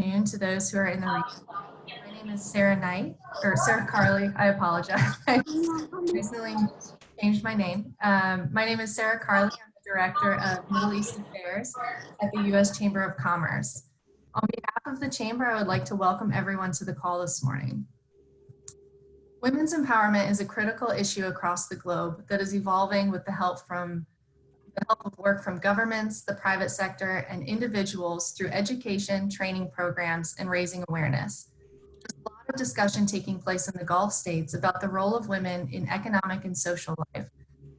afternoon to those who are in the region. My name is Sarah Karle, I apologize. I recently changed my name. My name is Sarah Karle. I'm the Director of Middle East Affairs at the U.S. Chamber of Commerce. On behalf of the Chamber, I would like to welcome everyone to the call this morning. Women's empowerment is a critical issue across the globe that is evolving with the help of work from governments, the private sector, and individuals through education, training programs, and raising awareness. There's a lot of discussion taking place in the Gulf states about the role of women in economic and social life,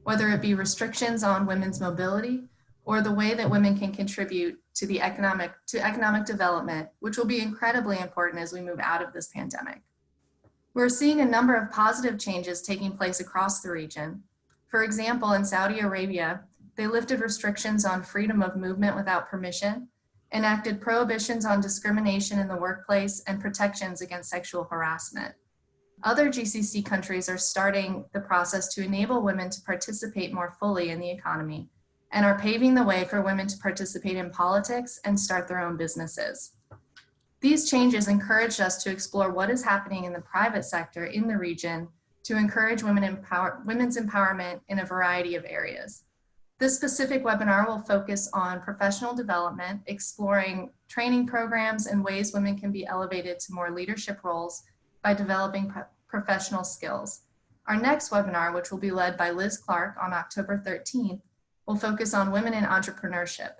whether it be restrictions on women's mobility or the way that women can contribute to economic development, which will be incredibly important as we move out of this pandemic. We're seeing a number of positive changes taking place across the region. For example, in Saudi Arabia, they lifted restrictions on freedom of movement without permission, enacted prohibitions on discrimination in the workplace, and protections against sexual harassment. Other GCC countries are starting the process to enable women to participate more fully in the economy and are paving the way for women to participate in politics and start their own businesses. These changes encouraged us to explore what is happening in the private sector in the region to encourage women's empowerment in a variety of areas. This specific webinar will focus on professional development, exploring training programs and ways women can be elevated to more leadership roles by developing professional skills. Our next webinar, which will be led by Liz Clark on October 13th, will focus on women in entrepreneurship.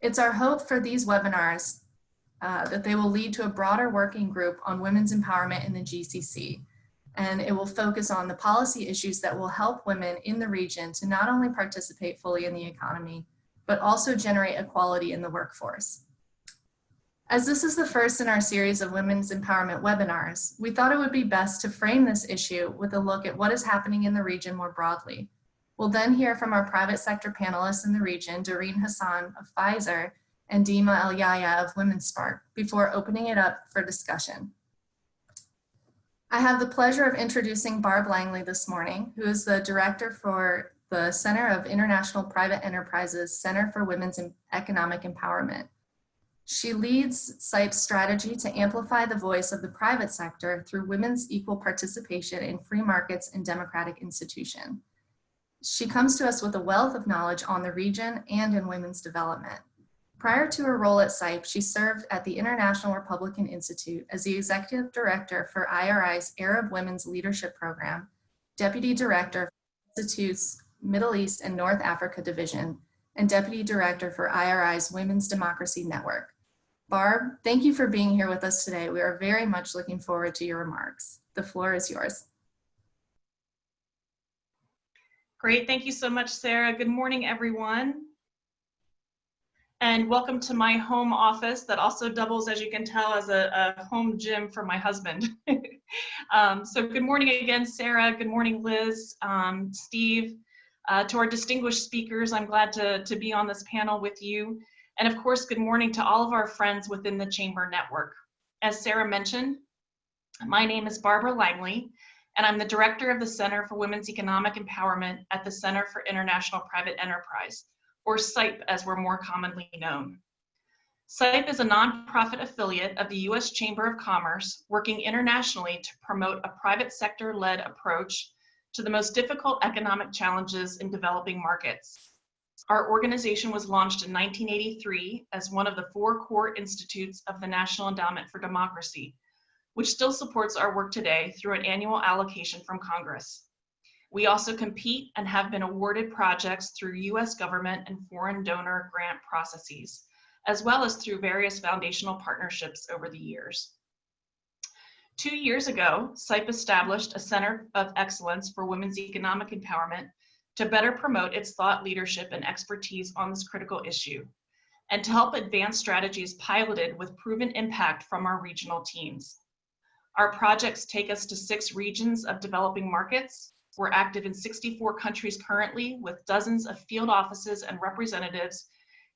It's our hope for these webinars that they will lead to a broader working group on women's empowerment in the GCC. And it will focus on the policy issues that will help women in the region to not only participate fully in the economy, but also generate equality in the workforce. As this is the first in our series of women's empowerment webinars, we thought it would be best to frame this issue with a look at what is happening in the region more broadly. We'll then hear from our private sector panelists in the region, Darein Hassan of Pfizer and Deemah Al Yahya of WomenSpark, before opening it up for discussion. I have the pleasure of introducing Barb Langley this morning, who is the director for the Center of International Private Enterprises Center for Women's Economic Empowerment. She leads CIPE's strategy to amplify the voice of the private sector through women's equal participation in free markets and democratic institutions. She comes to us with a wealth of knowledge on the region and in women's development. Prior to her role at CIPE, she served at the International Republican Institute as the Executive Director for IRI's Arab Women's Leadership Program, Deputy Director for the Institute's Middle East and North Africa Division, and Deputy Director for IRI's Women's Democracy Network. Barb, thank you for being here with us today. We are very much looking forward to your remarks. The floor is yours. Great, thank you so much, Sarah. Good morning, everyone. And welcome to my home office that also doubles, as you can tell, as a home gym for my husband. So good morning again, Sarah. Good morning, Liz, Steve. To our distinguished speakers, I'm glad to be on this panel with you. And of course, good morning to all of our friends within the Chamber Network. As Sarah mentioned, my name is Barbara Langley, and I'm the Director of the Center for Women's Economic Empowerment at the Center for International Private Enterprise, or CIPE as we're more commonly known. CIPE is a nonprofit affiliate of the U.S. Chamber of Commerce working internationally to promote a private sector-led approach to the most difficult economic challenges in developing markets. Our organization was launched in 1983 as one of the 4 core institutes of the National Endowment for Democracy, which still supports our work today through an annual allocation from Congress. We also compete and have been awarded projects through U.S. government and foreign donor grant processes, as well as through various foundational partnerships over the years. 2 years ago, CIPE established a Center of Excellence for Women's Economic Empowerment to better promote its thought leadership and expertise on this critical issue, and to help advance strategies piloted with proven impact from our regional teams. Our projects take us to 6 regions of developing markets. We're active in 64 countries currently, with dozens of field offices and representatives,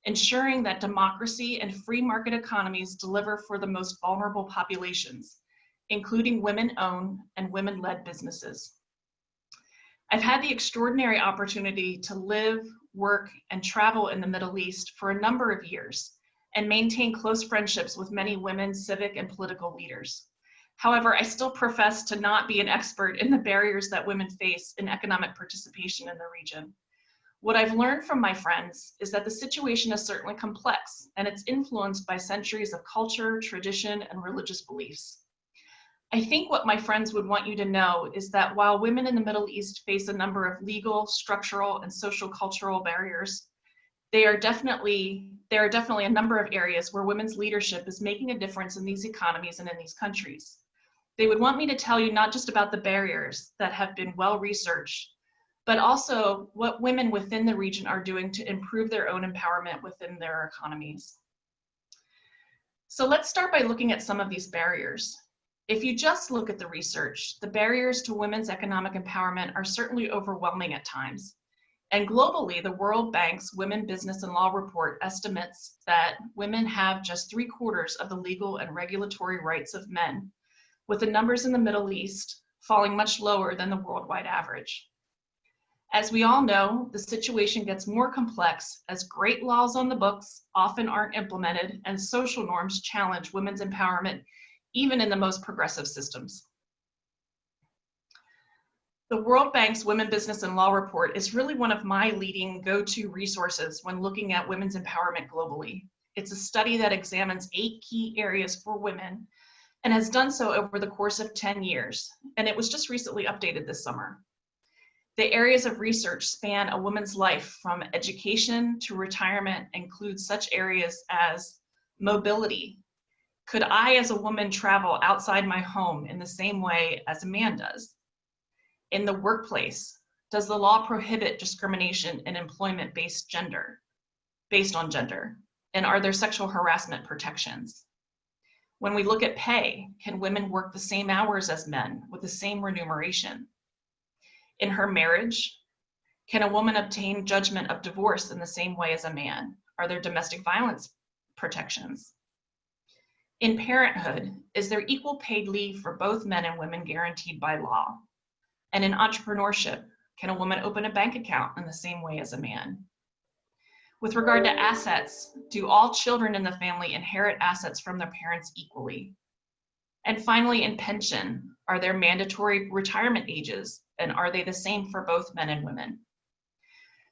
ensuring that democracy and free market economies deliver for the most vulnerable populations, including women-owned and women-led businesses. I've had the extraordinary opportunity to live, work, and travel in the Middle East for a number of years, and maintain close friendships with many women civic and political leaders. However, I still profess to not be an expert in the barriers that women face in economic participation in the region. What I've learned from my friends is that the situation is certainly complex, and it's influenced by centuries of culture, tradition, and religious beliefs. I think what my friends would want you to know is that while women in the Middle East face a number of legal, structural, and social cultural barriers, there are definitely a number of areas where women's leadership is making a difference in these economies and in these countries. They would want me to tell you not just about the barriers that have been well researched, but also what women within the region are doing to improve their own empowerment within their economies. So let's start by looking at some of these barriers. If you just look at the research, the barriers to women's economic empowerment are certainly overwhelming at times. And globally, the World Bank's Women, Business, and Law report estimates that women have just 3/4 of the legal and regulatory rights of men, with the numbers in the Middle East falling much lower than the worldwide average. As we all know, the situation gets more complex as great laws on the books often aren't implemented and social norms challenge women's empowerment even in the most progressive systems. The World Bank's Women, Business, and Law report is really one of my leading go-to resources when looking at women's empowerment globally. It's a study that examines 8 key areas for women and has done so over the course of 10 years, and it was just recently updated this summer. The areas of research span a woman's life from education to retirement, include such areas as mobility. Could I as a woman travel outside my home in the same way as a man does? In the workplace, does the law prohibit discrimination in employment based on gender? And are there sexual harassment protections? When we look at pay, can women work the same hours as men with the same remuneration? In her marriage, can a woman obtain judgment of divorce in the same way as a man? Are there domestic violence protections? In parenthood, is there equal paid leave for both men and women guaranteed by law? And in entrepreneurship, can a woman open a bank account in the same way as a man? With regard to assets, do all children in the family inherit assets from their parents equally? And finally, in pension, are there mandatory retirement ages, and are they the same for both men and women?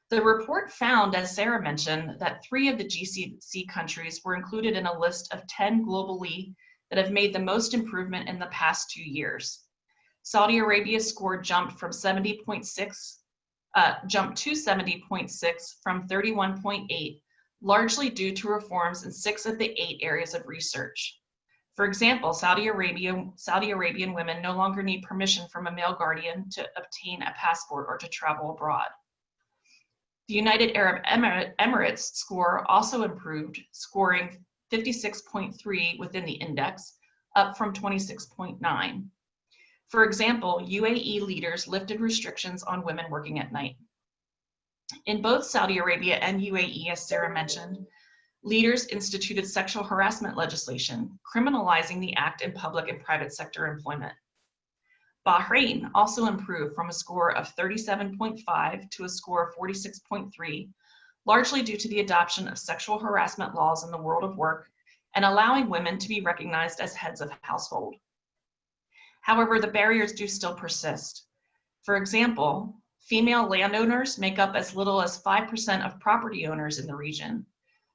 The report found, as Sarah mentioned, that 3 of the GCC countries were included in a list of 10 globally that have made the most improvement in the past 2 years. Saudi Arabia's score jumped to 70.6 from 31.8, largely due to reforms in 6 of the 8 areas of research. For example, Saudi Arabian women no longer need permission from a male guardian to obtain a passport or to travel abroad. The United Arab Emirates score also improved, scoring 56.3 within the index, up from 26.9. For example, UAE leaders lifted restrictions on women working at night. In both Saudi Arabia and UAE, as Sarah mentioned, leaders instituted sexual harassment legislation, criminalizing the act in public and private sector employment. Bahrain also improved from a score of 37.5 to a score of 46.3, largely due to the adoption of sexual harassment laws in the world of work and allowing women to be recognized as heads of household. However, the barriers do still persist. For example, female landowners make up as little as 5% of property owners in the region.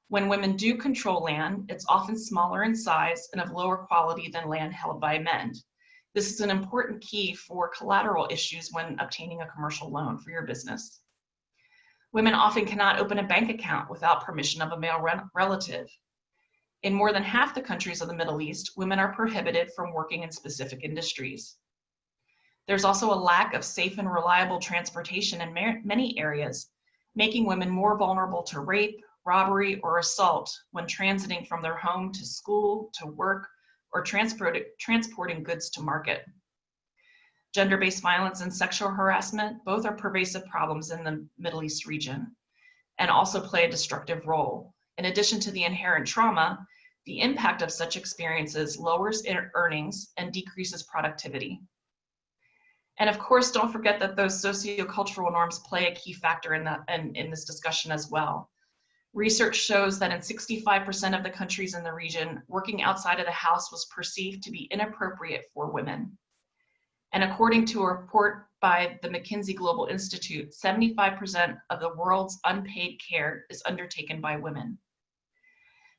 When women do control land, it's often smaller in size and of lower quality than land held by men. This is an important key for collateral issues when obtaining a commercial loan for your business. Women often cannot open a bank account without permission of a male relative. In more than half the countries of the Middle East, women are prohibited from working in specific industries. There's also a lack of safe and reliable transportation in many areas, making women more vulnerable to rape, robbery, or assault when transiting from their home to school, to work, or transporting goods to market. Gender-based violence and sexual harassment both are pervasive problems in the Middle East region and also play a destructive role. In addition to the inherent trauma, the impact of such experiences lowers earnings and decreases productivity. And of course, don't forget that those sociocultural norms play a key factor in this discussion as well. Research shows that in 65% of the countries in the region, working outside of the house was perceived to be inappropriate for women. And according to a report by the McKinsey Global Institute, 75% of the world's unpaid care is undertaken by women.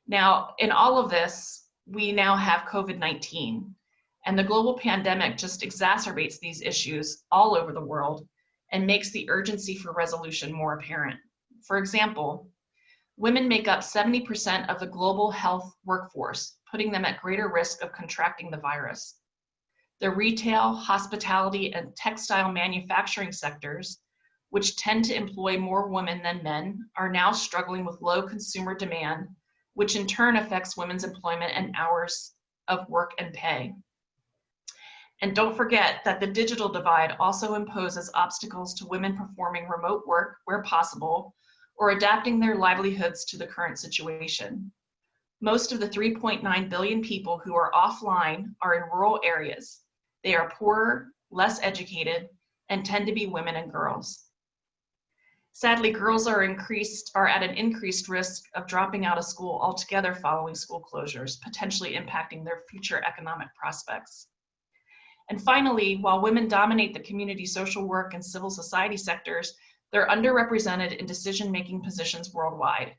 Now, in all of this, we now have COVID-19, and the global pandemic just exacerbates these issues all over the world and makes the urgency for resolution more apparent. For example, women make up 70% of the global health workforce, putting them at greater risk of contracting the virus. The retail, hospitality, and textile manufacturing sectors, which tend to employ more women than men, are now struggling with low consumer demand, which in turn affects women's employment and hours of work and pay. And don't forget that the digital divide also imposes obstacles to women performing remote work where possible, or adapting their livelihoods to the current situation. Most of the 3.9 billion people who are offline are in rural areas. They are poorer, less educated, and tend to be women and girls. Sadly, girls are at an increased risk of dropping out of school altogether following school closures, potentially impacting their future economic prospects. And finally, while women dominate the community social work and civil society sectors, they're underrepresented in decision-making positions worldwide.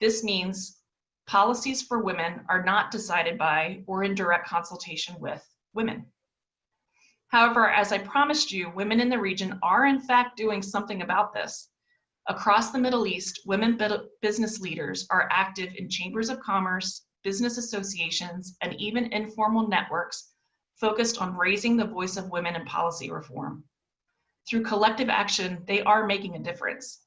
This means policies for women are not decided by or in direct consultation with women. However, as I promised you, women in the region are in fact doing something about this. Across the Middle East, women business leaders are active in chambers of commerce, business associations, and even informal networks focused on raising the voice of women in policy reform. Through collective action, they are making a difference.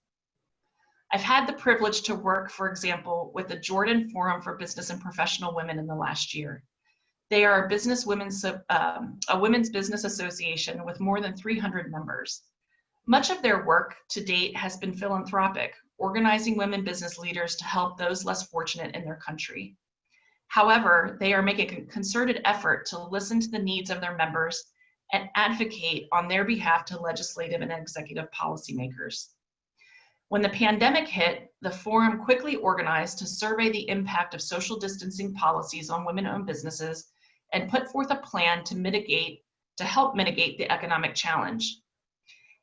I've had the privilege to work, for example, with the Jordan Forum for Business and Professional Women in the last year. They are a women's business association with more than 300 members. Much of their work to date has been philanthropic, organizing women business leaders to help those less fortunate in their country. However, they are making a concerted effort to listen to the needs of their members and advocate on their behalf to legislative and executive policymakers. When the pandemic hit, the forum quickly organized to survey the impact of social distancing policies on women-owned businesses and put forth a plan to help mitigate the economic challenge.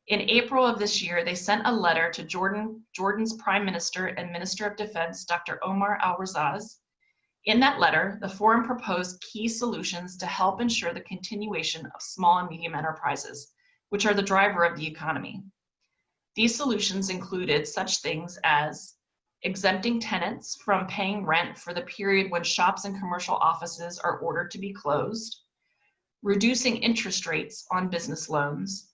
In April of this year, they sent a letter to Jordan's Prime Minister and Minister of Defense, Dr. Omar Al-Razaz. In that letter, the forum proposed key solutions to help ensure the continuation of small and medium enterprises, which are the driver of the economy. These solutions included such things as exempting tenants from paying rent for the period when shops and commercial offices are ordered to be closed, reducing interest rates on business loans,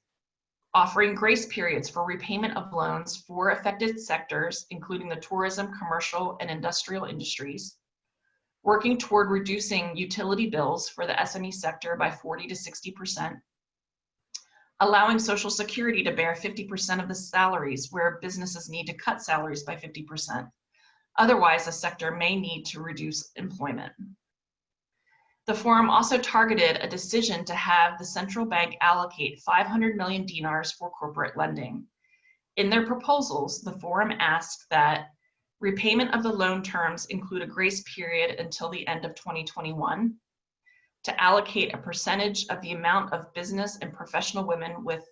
offering grace periods for repayment of loans for affected sectors, including the tourism, commercial, and industrial industries, working toward reducing utility bills for the SME sector by 40 to 60%, allowing Social Security to bear 50% of the salaries where businesses need to cut salaries by 50%. Otherwise, the sector may need to reduce employment. The forum also targeted a decision to have the central bank allocate 500 million dinars for corporate lending. In their proposals, the forum asked that repayment of the loan terms include a grace period until the end of 2021, to allocate a percentage of the amount of business and professional women with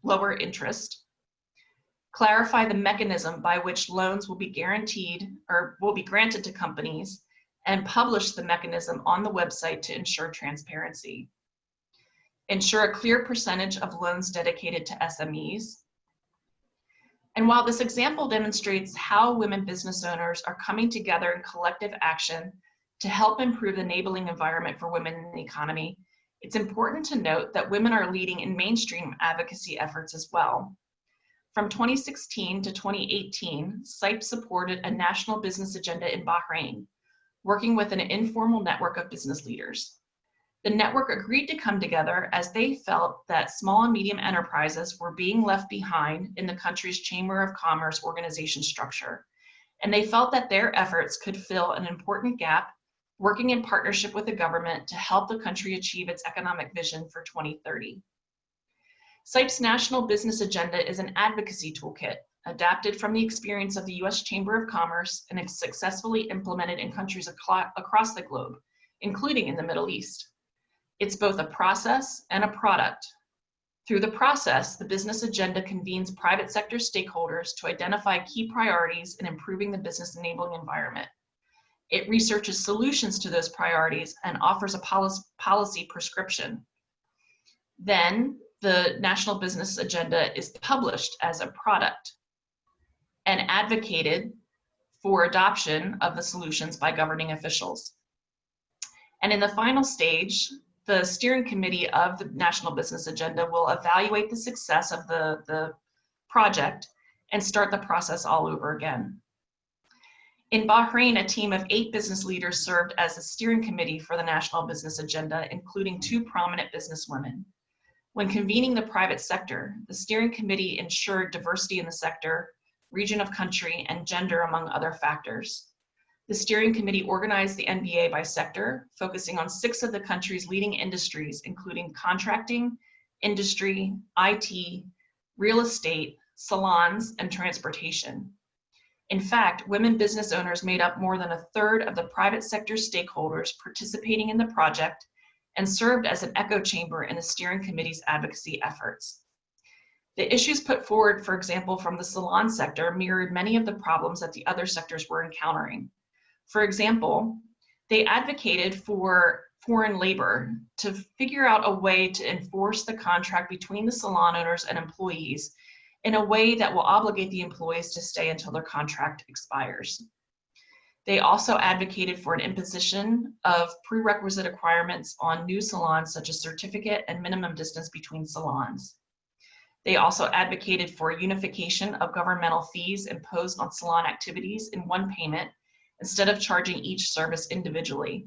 lower interest, clarify the mechanism by which loans will be guaranteed or will be granted to companies, and publish the mechanism on the website to ensure transparency. Ensure a clear percentage of loans dedicated to SMEs. And while this example demonstrates how women business owners are coming together in collective action to help improve the enabling environment for women in the economy, it's important to note that women are leading in mainstream advocacy efforts as well. From 2016 to 2018, CIPE supported a national business agenda in Bahrain, working with an informal network of business leaders. The network agreed to come together as they felt that small and medium enterprises were being left behind in the country's Chamber of Commerce organization structure, and they felt that their efforts could fill an important gap, working in partnership with the government to help the country achieve its economic vision for 2030. CIPE's National Business Agenda is an advocacy toolkit, adapted from the experience of the US Chamber of Commerce and is successfully implemented in countries across the globe, including in the Middle East. It's both a process and a product. Through the process, the business agenda convenes private sector stakeholders to identify key priorities in improving the business enabling environment. It researches solutions to those priorities and offers a policy prescription. Then the National Business Agenda is published as a product and advocated for adoption of the solutions by governing officials. And in the final stage, the steering committee of the National Business Agenda will evaluate the success of the project and start the process all over again. In Bahrain, a team of 8 business leaders served as the steering committee for the National Business Agenda, including 2 prominent businesswomen. When convening the private sector, the steering committee ensured diversity in the sector, region of country, and gender, among other factors. The steering committee organized the NBA by sector, focusing on 6 of the country's leading industries, including contracting, industry, IT, real estate, salons, and transportation. In fact, women business owners made up more than 1/3 of the private sector stakeholders participating in the project and served as an echo chamber in the steering committee's advocacy efforts. The issues put forward, for example, from the salon sector mirrored many of the problems that the other sectors were encountering. For example, they advocated for foreign labor to figure out a way to enforce the contract between the salon owners and employees in a way that will obligate the employees to stay until their contract expires. They also advocated for an imposition of prerequisite requirements on new salons, such as certificate and minimum distance between salons. They also advocated for unification of governmental fees imposed on salon activities in one payment instead of charging each service individually.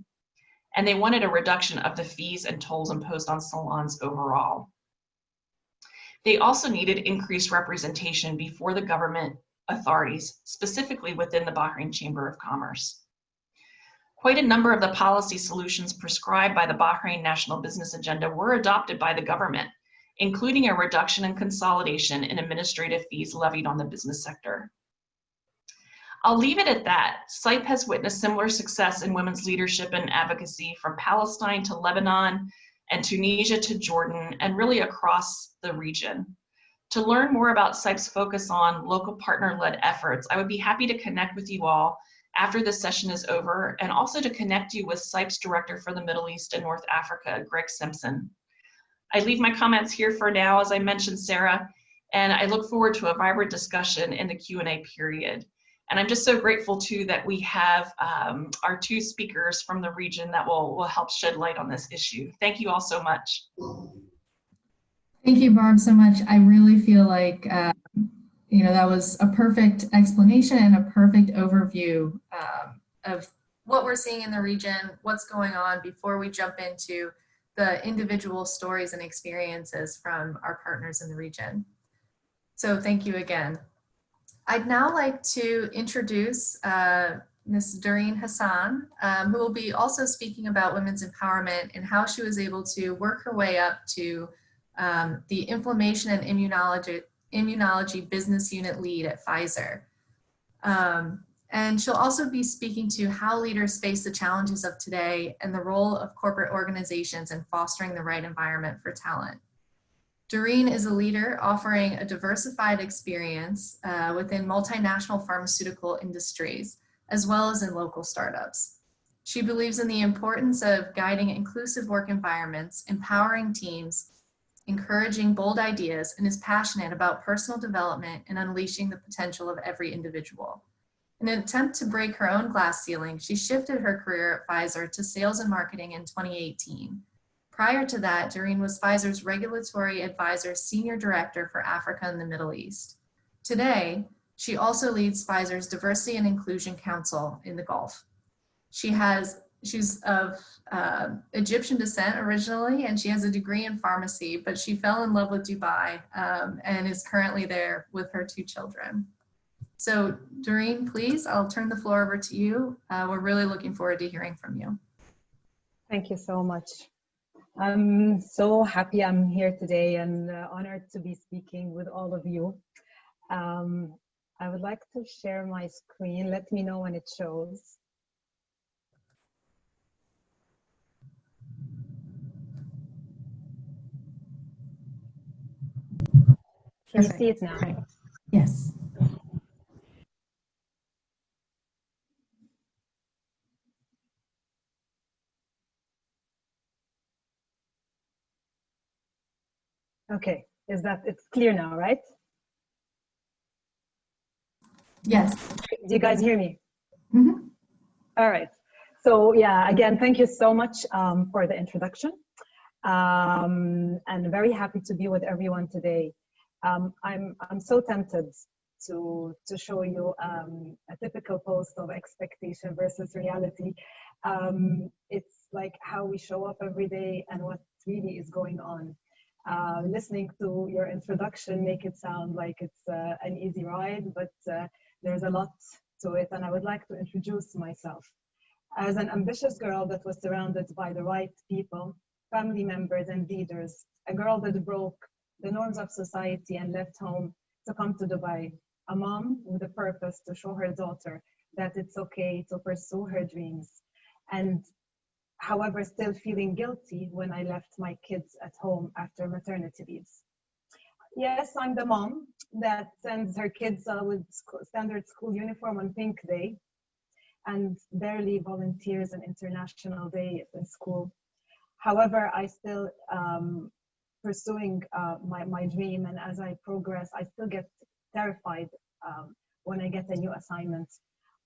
And they wanted a reduction of the fees and tolls imposed on salons overall. They also needed increased representation before the government authorities, specifically within the Bahrain Chamber of Commerce. Quite a number of the policy solutions prescribed by the Bahrain National Business Agenda were adopted by the government, including a reduction in consolidation in administrative fees levied on the business sector. I'll leave it at that. CIPE has witnessed similar success in women's leadership and advocacy from Palestine to Lebanon and Tunisia to Jordan, and really across the region. To learn more about CIPE's focus on local partner-led efforts, I would be happy to connect with you all after this session is over, and also to connect you with CIPE's Director for the Middle East and North Africa, Greg Simpson. I leave my comments here for now, as I mentioned, Sarah, and I look forward to a vibrant discussion in the Q&A period. And I'm just so grateful too that we have our 2 speakers from the region that will help shed light on this issue. Thank you all so much. Thank you, Barb, so much. I really feel like, you know, that was a perfect explanation and a perfect overview of what we're seeing in the region, what's going on, before we jump into the individual stories and experiences from our partners in the region. So thank you again. I'd now like to introduce Ms. Darein Hassan, who will be also speaking about women's empowerment and how she was able to work her way up to the Inflammation and Immunology Business Unit Lead at Pfizer. And she'll also be speaking to how leaders face the challenges of today and the role of corporate organizations in fostering the right environment for talent. Darein is a leader offering a diversified experience within multinational pharmaceutical industries, as well as in local startups. She believes in the importance of guiding inclusive work environments, empowering teams, encouraging bold ideas, and is passionate about personal development and unleashing the potential of every individual. In an attempt to break her own glass ceiling, she shifted her career at Pfizer to sales and marketing in 2018. Prior to that, Darein was Pfizer's Regulatory Advisor Senior Director for Africa and the Middle East. Today, she also leads Pfizer's Diversity and Inclusion Council in the Gulf. She's of Egyptian descent originally, and she has a degree in pharmacy, but she fell in love with Dubai and is currently there with her 2 children. So Darein, please, I'll turn the floor over to you. We're really looking forward to hearing from you. Thank you so much. I'm so happy I'm here today and honored to be speaking with all of you. I would like to share my screen. Let me know when it shows. Can you see it now? Yes. Okay, it's clear now, right? Yes. Do you guys hear me? Mm-hmm. All right. So yeah, again, thank you so much for the introduction. And very happy to be with everyone today. I'm so tempted to show you a typical post of expectation versus reality. It's like how we show up every day and what really is going on. Listening to your introduction make it sound like it's an easy ride, but there's a lot to it, and I would like to introduce myself. As an ambitious girl that was surrounded by the right people, family members and leaders, a girl that broke the norms of society and left home to come to Dubai, a mom with a purpose to show her daughter that it's okay to pursue her dreams. And however, still feeling guilty when I left my kids at home after maternity leaves. Yes, I'm the mom that sends her kids with standard school uniform on Pink Day and barely volunteers an International Day in school. However, I still pursuing my dream, and as I progress, I still get terrified when I get a new assignment,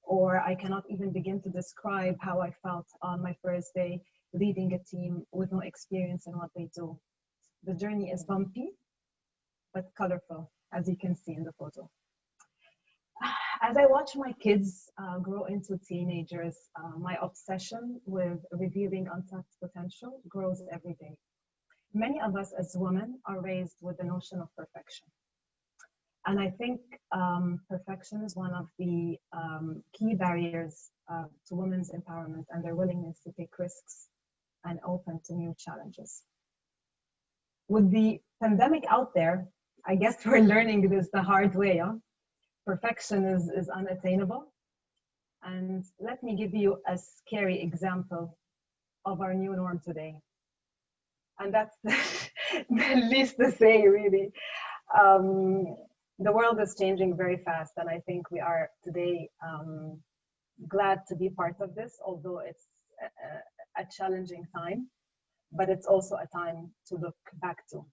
or I cannot even begin to describe how I felt on my first day leading a team with no experience in what they do. The journey is bumpy, but colorful, as you can see in the photo. As I watch my kids grow into teenagers, my obsession with revealing untapped potential grows every day. Many of us as women are raised with the notion of perfection. And I think perfection is one of the key barriers to women's empowerment and their willingness to take risks and open to new challenges. With the pandemic out there, I guess we're learning this the hard way. Huh? Perfection is unattainable. And let me give you a scary example of our new norm today. And that's the least to say, really. The world is changing very fast, and I think we are today glad to be part of this, although it's a challenging time, but it's also a time to look back to.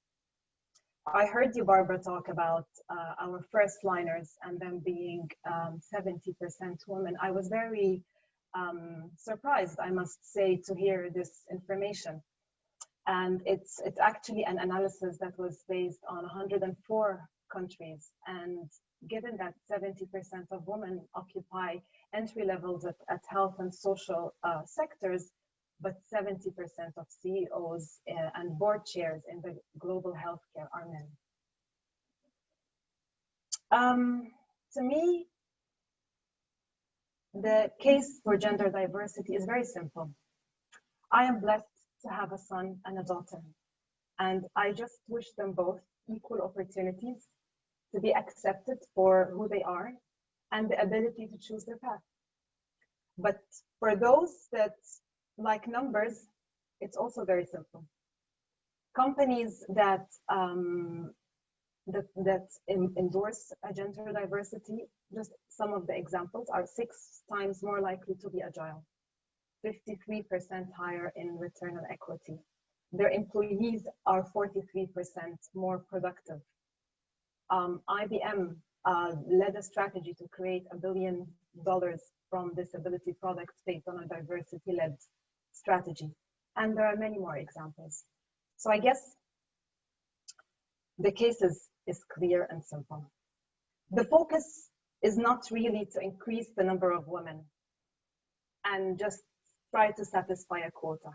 I heard you, Barbara, talk about our first liners and them being 70% women. I was very surprised, I must say, to hear this information. And it's actually an analysis that was based on 104 countries. And given that 70% of women occupy entry levels at health and social sectors, but 70% of CEOs and board chairs in the global healthcare are men. To me, the case for gender diversity is very simple. I am blessed to have a son and a daughter, and I just wish them both equal opportunities to be accepted for who they are and the ability to choose their path. But for those that like numbers, it's also very simple. Companies that endorse a gender diversity, just some of the examples are 6 times more likely to be agile, 53% higher in return on equity. Their employees are 43% more productive. IBM led a strategy to create $1 billion from disability products based on a diversity-led strategy. And there are many more examples. So I guess the case is clear and simple. The focus is not really to increase the number of women and just try to satisfy a quota,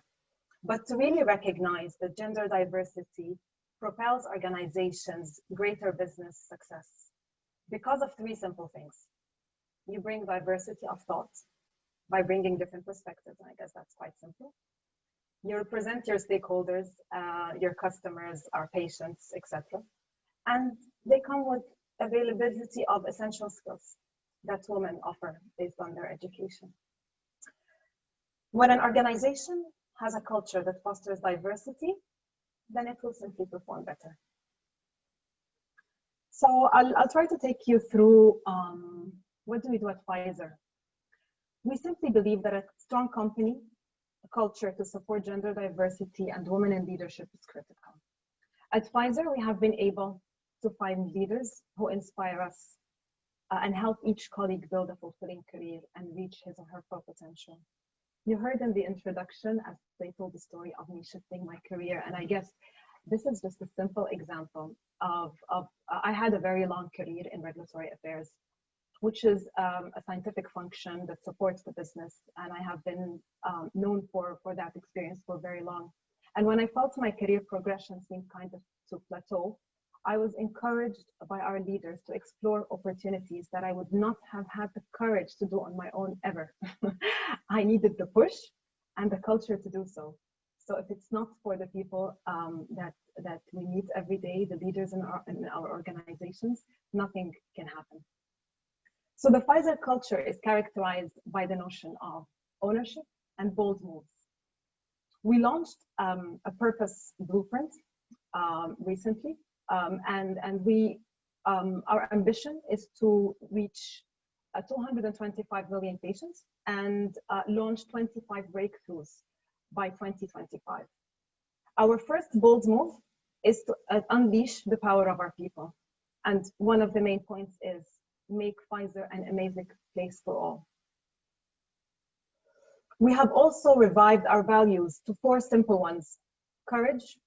but to really recognize that gender diversity propels organizations' greater business success because of 3 simple things. You bring diversity of thought by bringing different perspectives, and I guess that's quite simple. You represent your stakeholders, your customers, our patients, etc. And they come with availability of essential skills that women offer based on their education. When an organization has a culture that fosters diversity, then it will simply perform better. So I'll try to take you through what do we do at Pfizer. We simply believe that a strong company culture to support gender diversity and women in leadership is critical. At Pfizer, we have been able to find leaders who inspire us and help each colleague build a fulfilling career and reach his or her full potential. You heard in the introduction as they told the story of me shifting my career, and I guess this is just a simple example of I had a very long career in regulatory affairs, which is a scientific function that supports the business, and I have been known for that experience for very long. And when I felt my career progression seemed kind of to plateau, I was encouraged by our leaders to explore opportunities that I would not have had the courage to do on my own ever. I needed the push and the culture to do so. So if it's not for the people that we meet every day, the leaders in our organizations, nothing can happen. So the Pfizer culture is characterized by the notion of ownership and bold moves. We launched a purpose blueprint recently, and we our ambition is to reach 225 million patients and launch 25 breakthroughs by 2025. Our first bold move is to unleash the power of our people. And one of the main points is make Pfizer an amazing place for all. We have also revived our values to 4 simple ones: courage,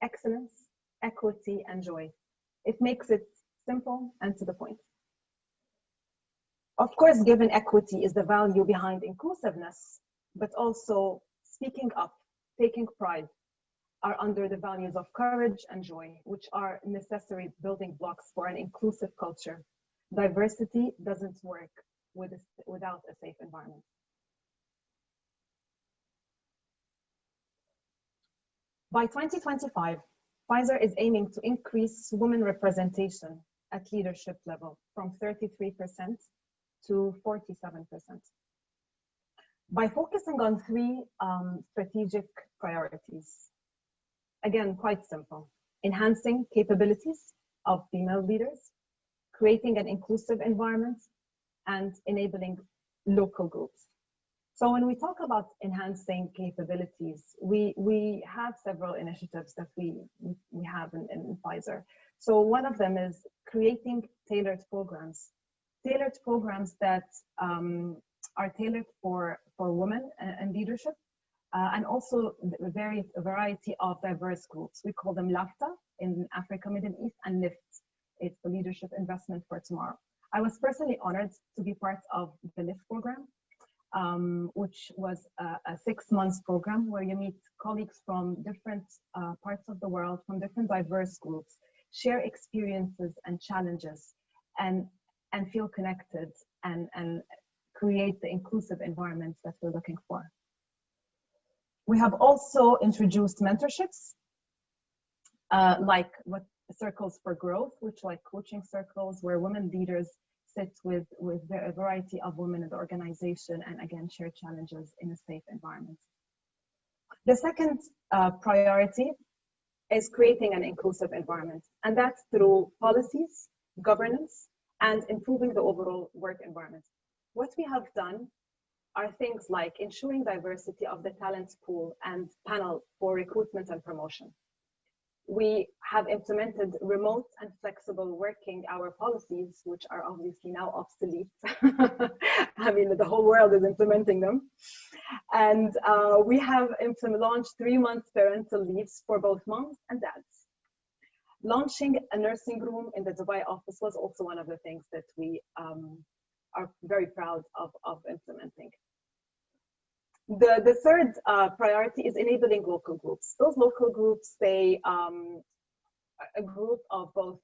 excellence, equity, and joy. It makes it simple and to the point. Of course, given equity is the value behind inclusiveness, but also speaking up, taking pride are under the values of courage and joy, which are necessary building blocks for an inclusive culture. Diversity doesn't work without a safe environment. By 2025, Pfizer is aiming to increase women representation at leadership level from 33% to 47%. By focusing on 3 strategic priorities. Again, quite simple: enhancing capabilities of female leaders, creating an inclusive environment, and enabling local groups. So when we talk about enhancing capabilities, we have several initiatives that we have in Pfizer. So one of them is creating tailored programs that are tailored for women and leadership, and also a variety of diverse groups. We call them LAFTA in Africa, Middle East, and LIFT. It's the Leadership Investment for Tomorrow. I was personally honored to be part of the LIFT program, which was a 6-month program where you meet colleagues from different parts of the world, from different diverse groups, share experiences and challenges, and feel connected and create the inclusive environments that we're looking for. We have also introduced mentorships, like what circles for growth, which like coaching circles where women leaders sit with a variety of women in the organization and again share challenges in a safe environment. The second priority is creating an inclusive environment, and that's through policies, governance, and improving the overall work environment. What we have done are things like ensuring diversity of the talent pool and panel for recruitment and promotion. We have implemented remote and flexible working hour policies, which are obviously now obsolete. I mean, the whole world is implementing them. And we have launched 3-month parental leaves for both moms and dads. Launching a nursing room in the Dubai office was also one of the things that we are very proud of implementing. The third priority is enabling local groups. Those local groups, they a group of both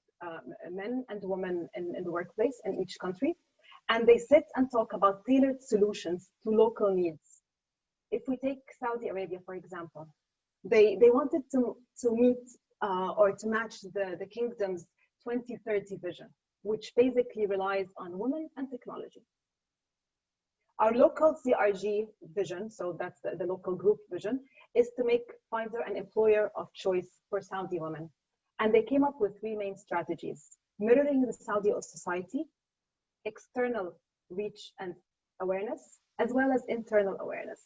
men and women in the workplace in each country, and they sit and talk about tailored solutions to local needs. If we take Saudi Arabia, for example, they wanted to meet or to match the kingdom's 2030 vision. which basically relies on women and technology. Our local CRG vision, so that's the local group vision, is to make Pfizer an employer of choice for Saudi women. And they came up with three main strategies: mirroring the Saudi society, external reach and awareness, as well as internal awareness.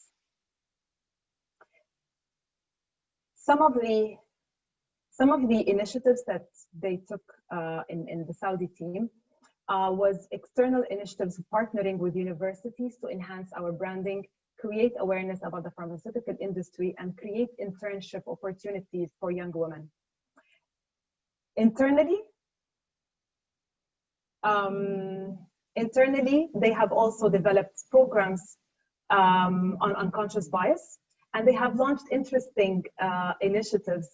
Some of the initiatives that they took in the Saudi team was external initiatives partnering with universities to enhance our branding, create awareness about the pharmaceutical industry, and create internship opportunities for young women. Internally, they have also developed programs on unconscious bias, and they have launched interesting initiatives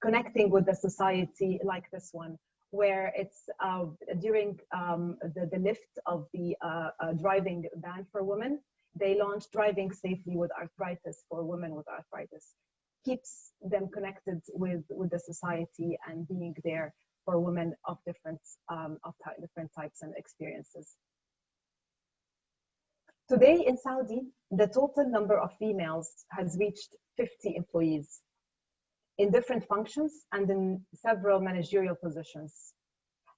connecting with the society like this one, where it's during the lift of the driving ban for women, they launched Driving Safely with Arthritis for women with arthritis. Keeps them connected with the society and being there for women of different types and experiences. Today in Saudi, the total number of females has reached 50 employees in different functions and in several managerial positions.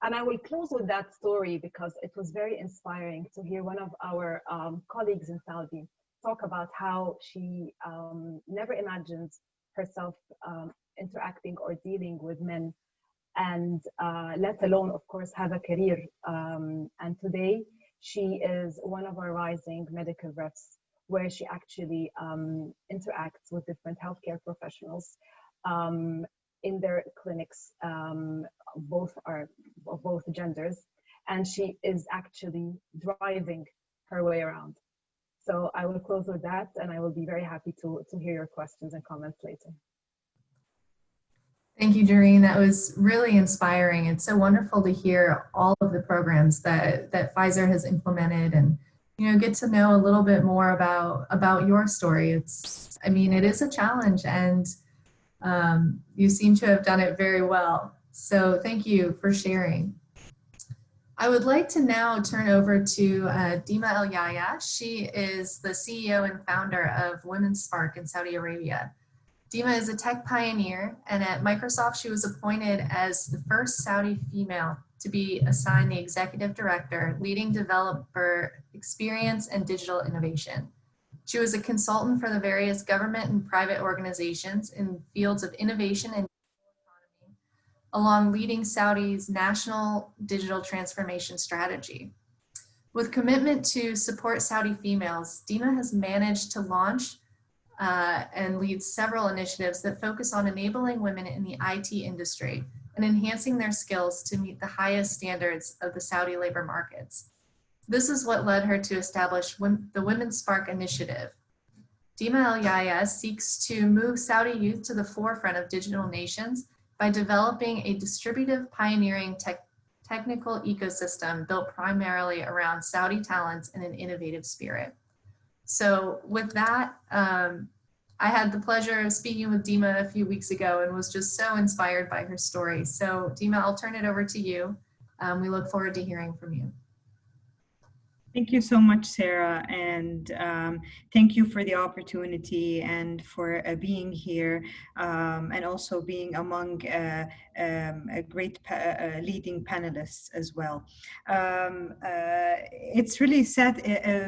And I will close with that story because it was very inspiring to hear one of our colleagues in Saudi talk about how she never imagined herself interacting or dealing with men, and let alone, of course, have a career. And today, she is one of our rising medical reps, where she actually interacts with different healthcare professionals in their clinics, both genders, and she is actually driving her way around. So I will close with that, and I will be very happy to hear your questions and comments later. Thank you, Darein. That was really inspiring. It's so wonderful to hear all of the programs that Pfizer has implemented, and get to know a little bit more about your story. It is a challenge, and you seem to have done it very well. So thank you for sharing. I would like to now turn over to Deemah Al Yahya. She is the CEO and founder of WomenSpark in Saudi Arabia. Deemah is a tech pioneer, and at Microsoft, she was appointed as the first Saudi female to be assigned the executive director, leading developer experience and digital innovation. She was a consultant for the various government and private organizations in fields of innovation and economy, along leading Saudi's national digital transformation strategy. With commitment to support Saudi females, Deemah has managed to launch and leads several initiatives that focus on enabling women in the IT industry and enhancing their skills to meet the highest standards of the Saudi labor markets. This is what led her to establish the WomenSpark initiative. Deemah Al Yahya seeks to move Saudi youth to the forefront of digital nations by developing a distributive, pioneering technical ecosystem built primarily around Saudi talents and an innovative spirit. So with that, I had the pleasure of speaking with Deemah a few weeks ago and was just so inspired by her story. So Deemah, I'll turn it over to you. We look forward to hearing from you. Thank you so much, Sarah, and thank you for the opportunity and for being here, and also being among a great leading panelists as well. It's really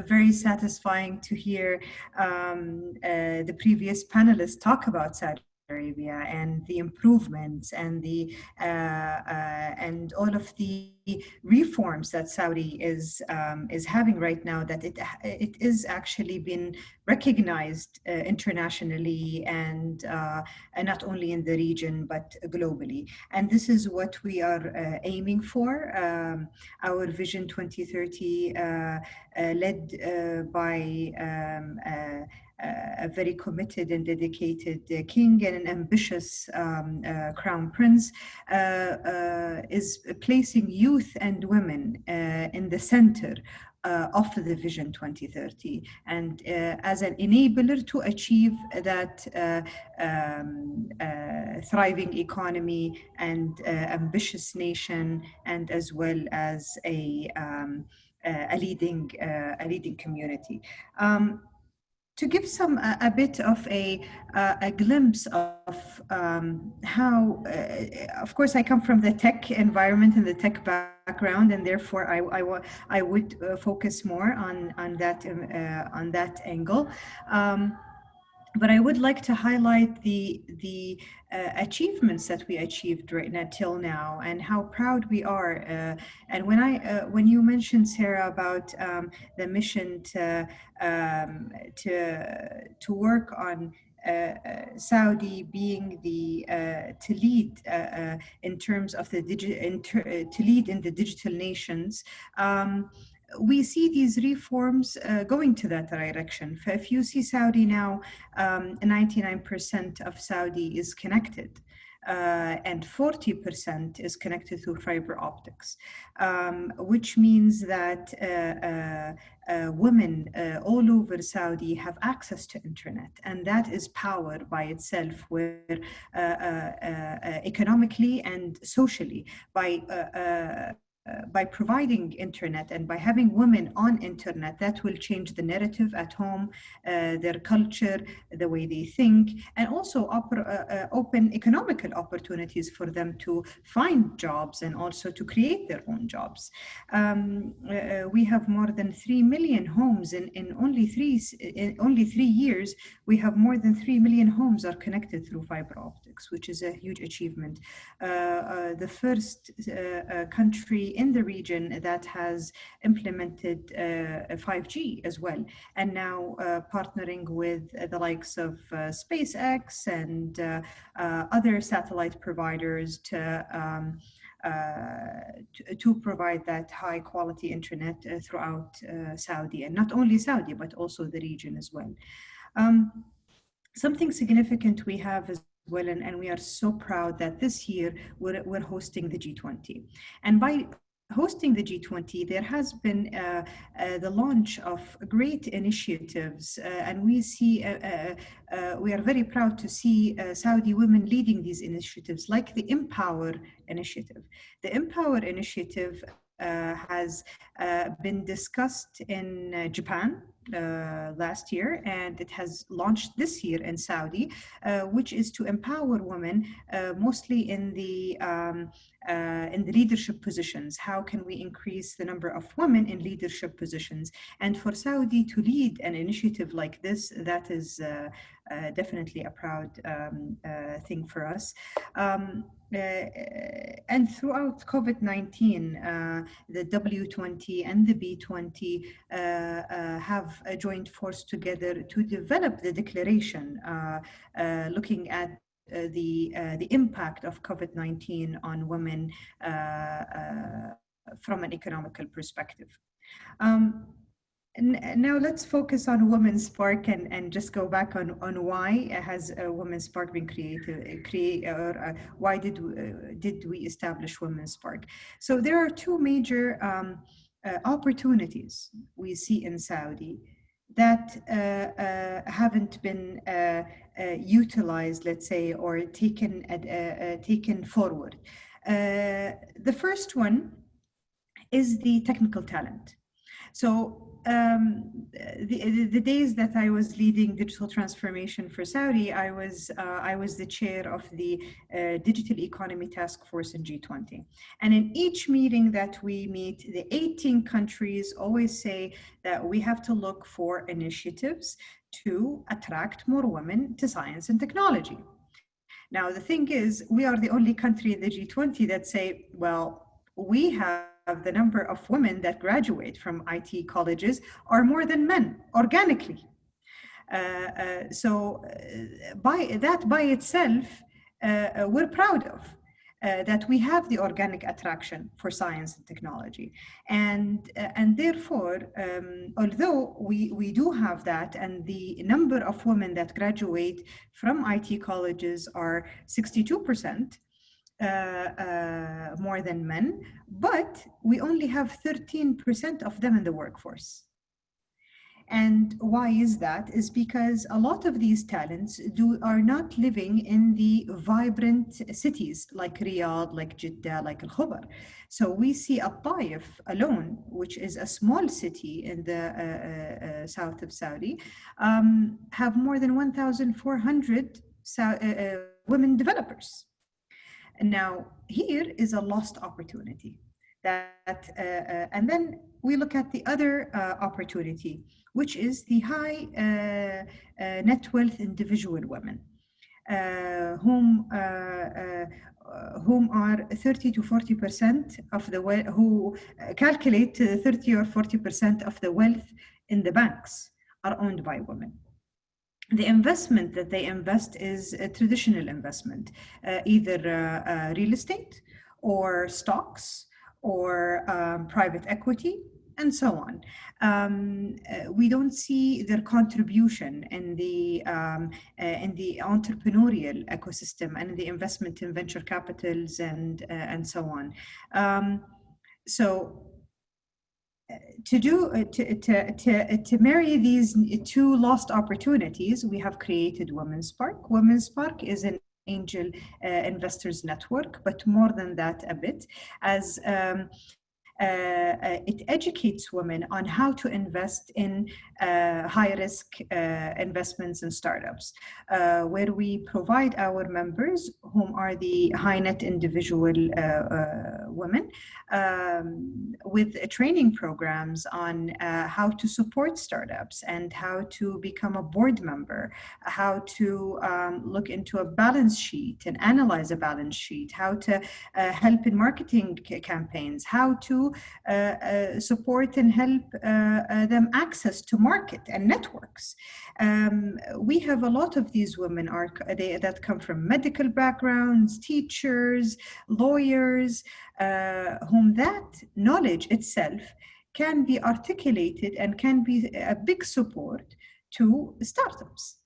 very satisfying to hear the previous panelists talk about Saudi Arabia and the improvements and and all of the reforms that Saudi is having right now, that it is actually been recognized internationally and not only in the region but globally. And this is what we are aiming for. Our Vision 2030, led by a very committed and dedicated king and an ambitious crown prince, is placing youth and women in the center of the Vision 2030, and as an enabler to achieve that thriving economy and ambitious nation, and as well as a leading community. To give a bit of a glimpse of how, of course, I come from the tech environment and the tech background, and therefore I would focus more on that angle. But I would like to highlight the achievements that we achieved right now till now, and how proud we are. And when you mentioned, Sarah, about the mission to work on Saudi being the to lead in terms of the to lead in the digital nations. We see these reforms going to that direction. If you see Saudi now, 99% of Saudi is connected. And 40% is connected through fiber optics, which means that women all over Saudi have access to internet, and that is powered by itself, where economically and socially, by providing internet and by having women on internet, that will change the narrative at home, their culture, the way they think, and also open economical opportunities for them to find jobs and also to create their own jobs. We have more than 3 million homes in only 3 years. We have more than 3 million homes are connected through fiber optics, which is a huge achievement. The first country in the region that has implemented 5G as well, and now partnering with the likes of SpaceX and other satellite providers to provide that high quality internet throughout Saudi, and not only Saudi, but also the region as well. Something significant we have as well, and we are so proud that this year we're hosting the G20. And by hosting the G20, there has been the launch of great initiatives, and we are very proud to see Saudi women leading these initiatives, like the Empower initiative. The Empower initiative has been discussed in Japan last year, and it has launched this year in Saudi, which is to empower women, mostly in the leadership positions. How can we increase the number of women in leadership positions? And for Saudi to lead an initiative like this, that is definitely a proud thing for us. And throughout COVID-19, the W20 and the B20 have joined force together to develop the declaration looking at the impact of COVID-19 on women from an economical perspective. Now let's focus on WomenSpark and just go back on why has WomenSpark been created, or why did we establish WomenSpark? So there are two major opportunities we see in Saudi that haven't been utilized, let's say, or taken forward. The first one is the technical talent. So the days that I was leading digital transformation for Saudi, I was the chair of the Digital Economy Task Force in G20. And in each meeting that we meet, the 18 countries always say that we have to look for initiatives to attract more women to science and technology. Now, the thing is, we are the only country in the G20 that say, well, we have the number of women that graduate from IT colleges are more than men organically. So by itself, we're proud of that we have the organic attraction for science and technology. And therefore, although we do have that, and the number of women that graduate from IT colleges are 62%, more than men, but we only have 13% of them in the workforce. And why is that? Is because a lot of these talents are not living in the vibrant cities like Riyadh, like Jeddah, like Al Khobar. So we see a Taif alone, which is a small city in the south of Saudi, have more than 1,400 women developers. Now, here is a lost opportunity. And then we look at the other opportunity, which is the high net wealth individual women, whom are 30 to 40% of the who calculate 30 or 40% of the wealth in the banks are owned by women. The investment that they invest is a traditional investment, either real estate or stocks or private equity and so on. We don't see their contribution in the entrepreneurial ecosystem and the investment in venture capitals and so on. So to marry these two lost opportunities, we have created WomenSpark. WomenSpark is an angel investors network, but more than that a bit, as it educates women on how to invest in high-risk investments and startups, where we provide our members, whom are the high-net individual women, with training programs on how to support startups and how to become a board member, how to look into a balance sheet and analyze a balance sheet, how to help in marketing campaigns, how to support and help them access to market and networks. We have a lot of these women that come from medical backgrounds, teachers, lawyers, whom that knowledge itself can be articulated and can be a big support to startups.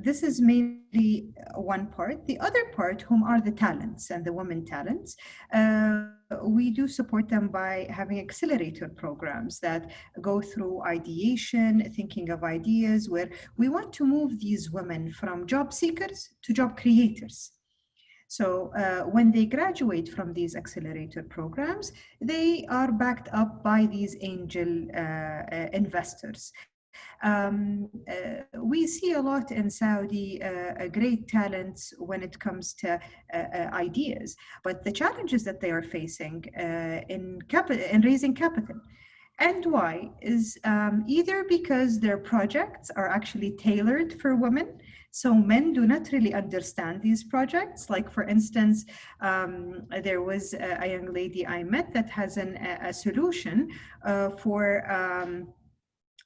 This is mainly one part. The other part, whom are the talents and the women talents, we do support them by having accelerator programs that go through ideation, thinking of ideas, where we want to move these women from job seekers to job creators. So when they graduate from these accelerator programs, they are backed up by these angel investors. We see a lot in Saudi great talents when it comes to ideas, but the challenges that they are facing in raising capital. And why is either because their projects are actually tailored for women, so men do not really understand these projects. Like, for instance, there was a young lady I met that has a solution for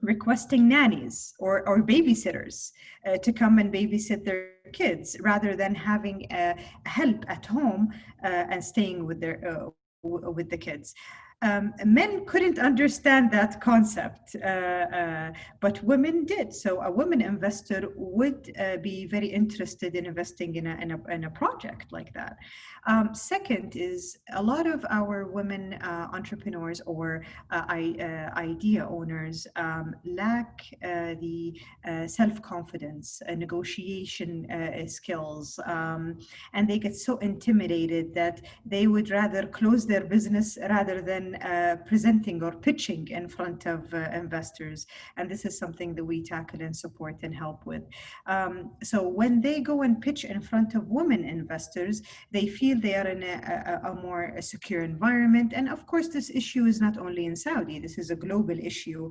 requesting nannies or babysitters to come and babysit their kids, rather than having help at home and staying with the kids. Men couldn't understand that concept, but women did. So a woman investor would be very interested in investing in a project like that. Second is a lot of our women entrepreneurs or idea owners lack the self-confidence, negotiation skills, and they get so intimidated that they would rather close their business rather than presenting or pitching in front of investors. And this is something that we tackle and support and help with. So when they go and pitch in front of women investors, they feel they are in a more secure environment. And of course, this issue is not only in Saudi, this is a global issue.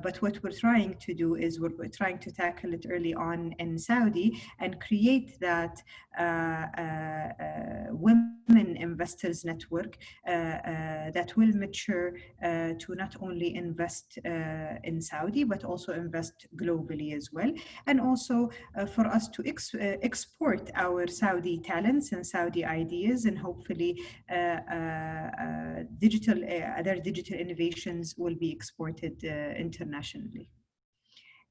But what we're trying to do is we're trying to tackle it early on in Saudi and create that women investors network that will mature to not only invest in Saudi, but also invest globally as well. And also for us to export our Saudi talents and Saudi ideas, and hopefully other digital innovations will be exported internationally.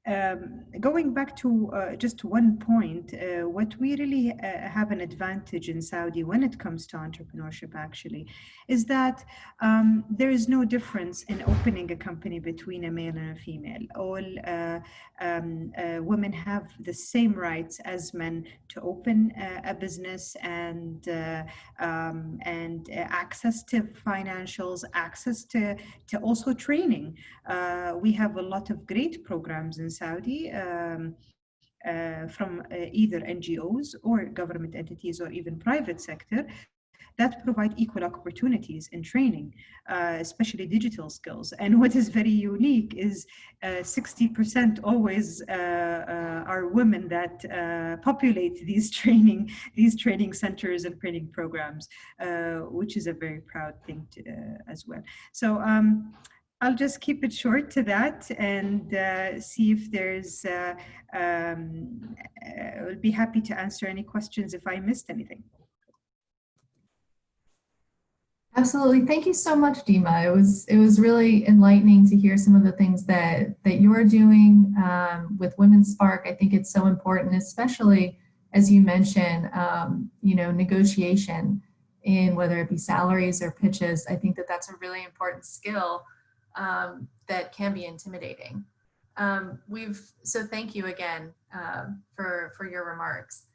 Going back to just one point, what we really have an advantage in Saudi when it comes to entrepreneurship actually is that there is no difference in opening a company between a male and a female. All women have the same rights as men to open a business and access to financials, access to also training. We have a lot of great programs in Saudi from either NGOs or government entities or even private sector that provide equal opportunities in training, especially digital skills. And what is very unique is 60% always are women that populate these training centers and training programs, which is a very proud thing to, as well. So I'll just keep it short to that and see if there's, I'll be happy to answer any questions if I missed anything. Absolutely. Thank you so much, Deemah. It was really enlightening to hear some of the things that you're doing with WomenSpark. I think it's so important, especially as you mentioned, you know, negotiation in whether it be salaries or pitches. I think that that's a really important skill that can be intimidating. So thank you again for your remarks.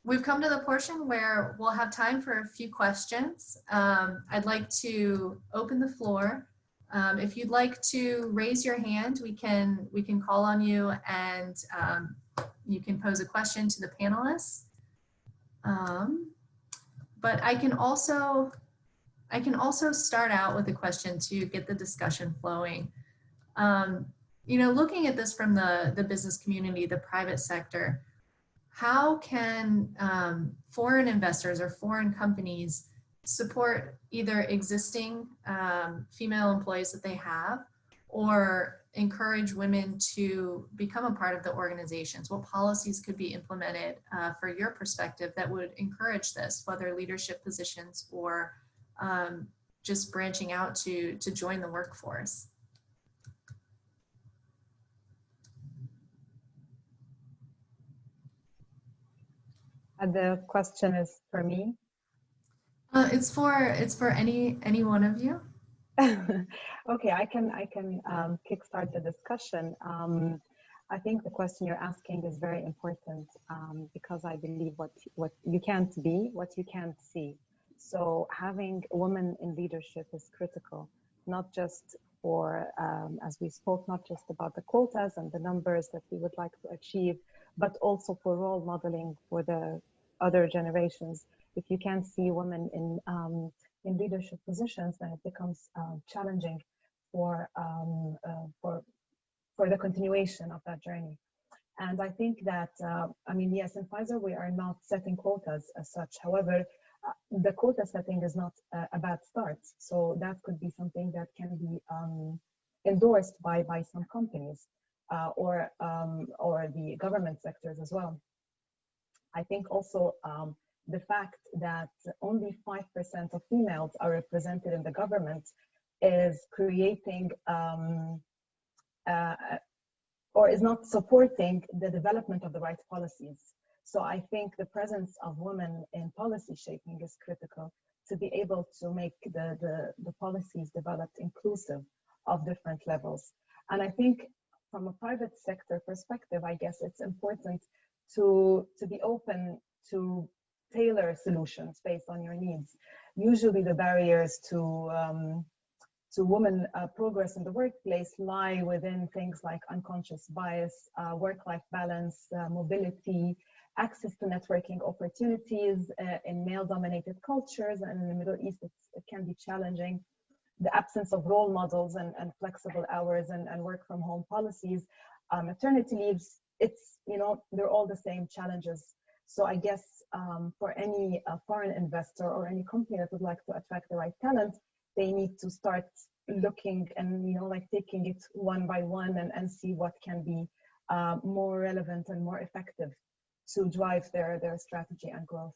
We've come to the portion where we'll have time for a few questions. I'd like to open the floor. If you'd like to raise your hand, we can call on you and you can pose a question to the panelists. But I can also start out with a question to get the discussion flowing. You know, looking at this from the business community, the private sector, how can foreign investors or foreign companies support either existing female employees that they have or encourage women to become a part of the organizations? What policies could be implemented for your perspective that would encourage this, whether leadership positions or just branching out to join the workforce? The question is for me. It's for any one of you. Okay, I can kickstart the discussion. I think the question you're asking is very important because I believe what you can't be, what you can't see. So having women in leadership is critical, not just for, as we spoke, not just about the quotas and the numbers that we would like to achieve, but also for role modeling for the other generations. If you can't see women in leadership positions, then it becomes challenging for the continuation of that journey. And I think that, I mean, yes, in Pfizer, we are not setting quotas as such. However, the quota setting is not a bad start. So that could be something that can be endorsed by some companies or the government sectors as well. I think also the fact that only 5% of females are represented in the government is creating or is not supporting the development of the right policies. So I think the presence of women in policy shaping is critical to be able to make the policies developed inclusive of different levels. And I think from a private sector perspective, I guess it's important to be open to tailor solutions based on your needs. Usually the barriers to women progress in the workplace lie within things like unconscious bias, work-life balance, mobility, access to networking opportunities in male-dominated cultures, and in the Middle East it can be challenging. The absence of role models and flexible hours and work from home policies, maternity leaves, it's, you know, they're all the same challenges. So I guess for any foreign investor or any company that would like to attract the right talent, they need to start looking and, you know, like taking it one by one and see what can be more relevant and more effective to drive their strategy and growth.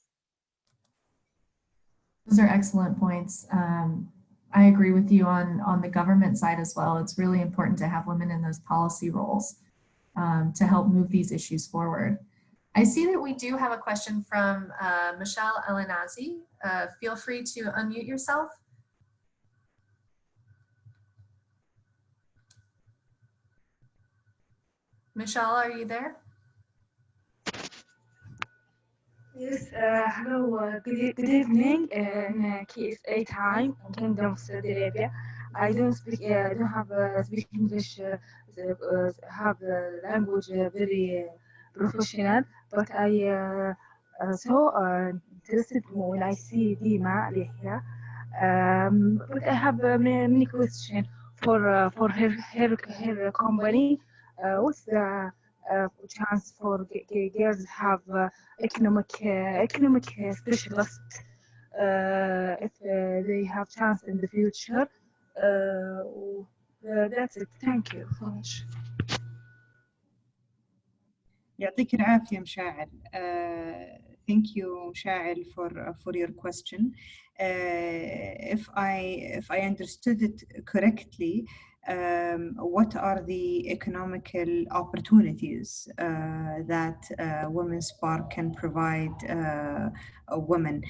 Those are excellent points. I agree with you on the government side as well. It's really important to have women in those policy roles. to help move these issues forward. I see that we do have a question from Michelle Elanazi. Feel free to unmute yourself. Michelle, are you there? Yes, hello, good evening in KSA time in Kingdom of Saudi Arabia. I don't speak, I don't have speak English, have the language very professional, but I so interested when I see Deemah Al Yahya. But I have many questions for her company. What's the chance for girls have economic specialist if they have chance in the future? That's it. Thank you so much. يعطيك العافية مشاعل. Thank you مشاعل for your question. If I understood it correctly, what are the economical opportunities that WomenSpark can provide women?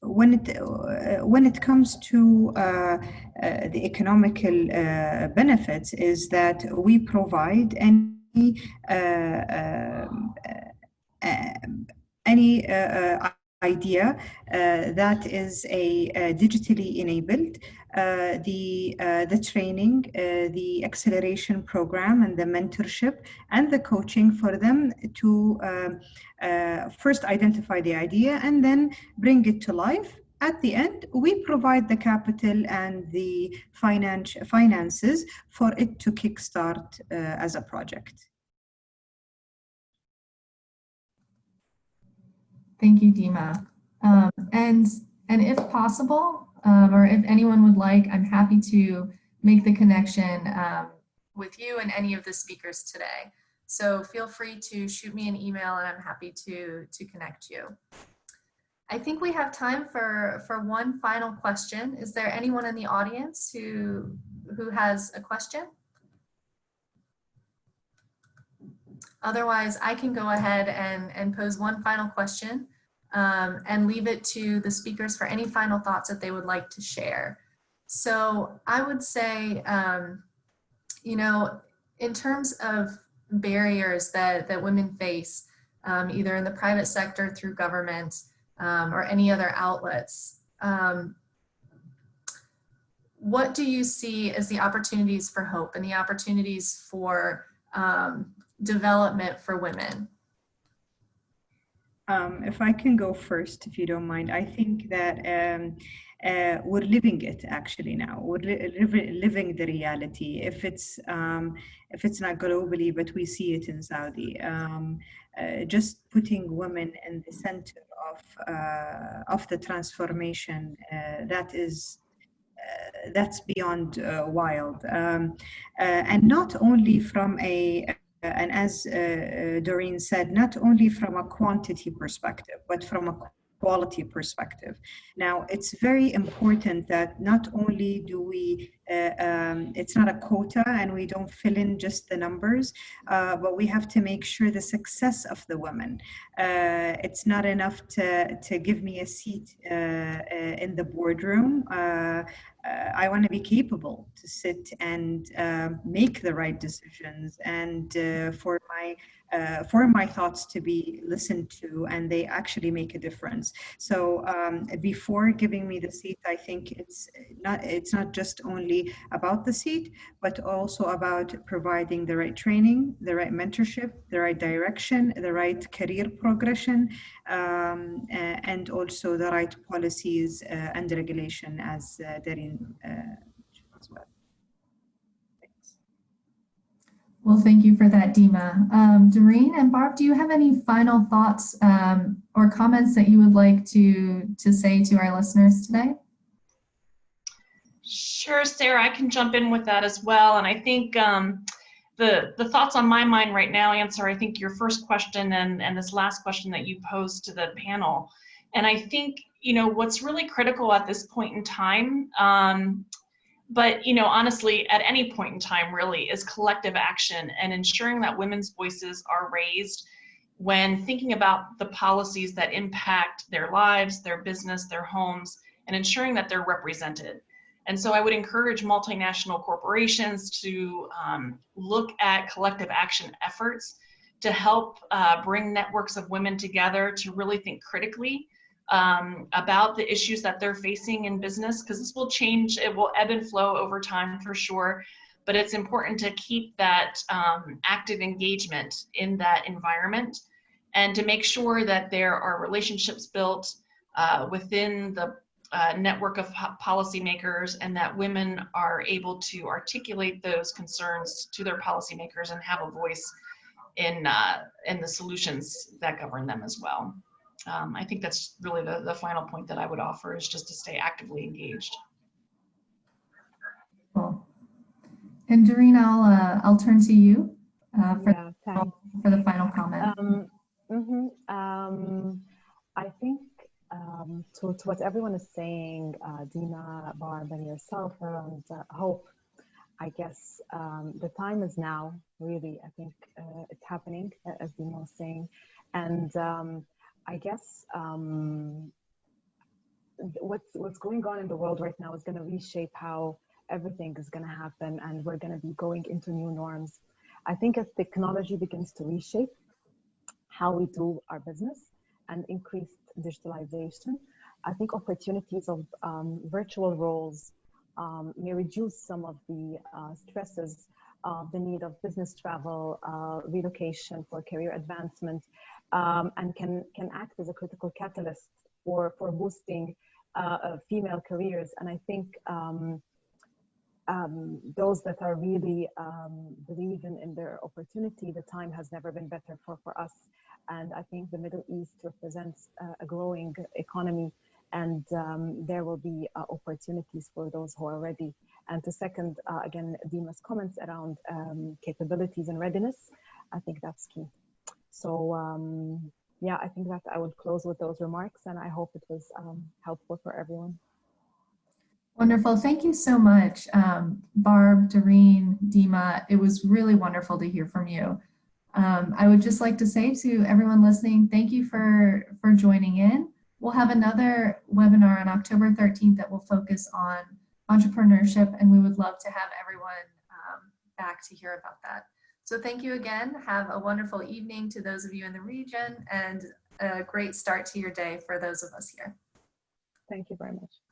When it comes to the economical benefits, is that we provide any idea that is digitally enabled, the training, the acceleration program, and the mentorship and the coaching for them to first identify the idea and then bring it to life. At the end, we provide the capital and the finances for it to kickstart as a project. Thank you, Deemah. And if possible, or if anyone would like, I'm happy to make the connection with you and any of the speakers today. So feel free to shoot me an email and I'm happy to connect you. I think we have time for one final question. Is there anyone in the audience who has a question? Otherwise, I can go ahead and pose one final question and leave it to the speakers for any final thoughts that they would like to share. So I would say, you know, in terms of barriers that women face, either in the private sector through government or any other outlets, what do you see as the opportunities for hope and the opportunities for development for women? If I can go first, if you don't mind, I think that we're living it actually now. We're living the reality. If it's not globally, but we see it in Saudi. Just putting women in the center of the transformation, that's beyond wild. And not only from and as Darein said, not only from a quantity perspective, but from a quality perspective. Now, it's very important that not only do we, it's not a quota and we don't fill in just the numbers, but we have to make sure the success of the women. It's not enough to give me a seat in the boardroom. I want to be capable to sit and make the right decisions and for my thoughts to be listened to and they actually make a difference. So before giving me the seat, I think it's not just only about the seat, but also about providing the right training, the right mentorship, the right direction, the right career progression, and also the right policies and regulation, as Darein as well. Thanks. Well, thank you for that, Deemah. Darein and Barb, do you have any final thoughts or comments that you would like to say to our listeners today? Sure, Sarah, I can jump in with that as well. And I think the thoughts on my mind right now answer, I think, your first question and this last question that you posed to the panel. And I think, you know, what's really critical at this point in time, But, you know, honestly, at any point in time really is collective action and ensuring that women's voices are raised when thinking about the policies that impact their lives, their business, their homes, and ensuring that they're represented. And so I would encourage multinational corporations to look at collective action efforts to help bring networks of women together to really think critically about the issues that they're facing in business, because this will change, it will ebb and flow over time for sure, but it's important to keep that active engagement in that environment and to make sure that there are relationships built within the network of policymakers, and that women are able to articulate those concerns to their policymakers and have a voice in the solutions that govern them as well. I think that's really the final point that I would offer, is just to stay actively engaged. Cool. And Darein, I'll turn to you for the final comment. I think to what everyone is saying, Deemah, Barb, and yourself around hope, I guess the time is now, really. I think it's happening, as Deemah was saying. And I guess what's going on in the world right now is going to reshape how everything is going to happen, and we're going to be going into new norms. I think as technology begins to reshape how we do our business and increased digitalization, I think opportunities of virtual roles may reduce some of the stresses of the need of business travel, relocation for career advancement, and can act as a critical catalyst for boosting female careers. And I think those that are really believe in their opportunity, the time has never been better for us. And I think the Middle East represents a growing economy, and there will be opportunities for those who are ready. And to second, again, Deemah's comments around capabilities and readiness, I think that's key. So yeah, I think that I would close with those remarks, and I hope it was helpful for everyone. Wonderful. Thank you so much, Barb, Darein, Deemah. It was really wonderful to hear from you. I would just like to say to everyone listening, thank you for joining in. We'll have another webinar on October 13th that will focus on entrepreneurship, and we would love to have everyone back to hear about that. So thank you again. Have a wonderful evening to those of you in the region, and a great start to your day for those of us here. Thank you very much.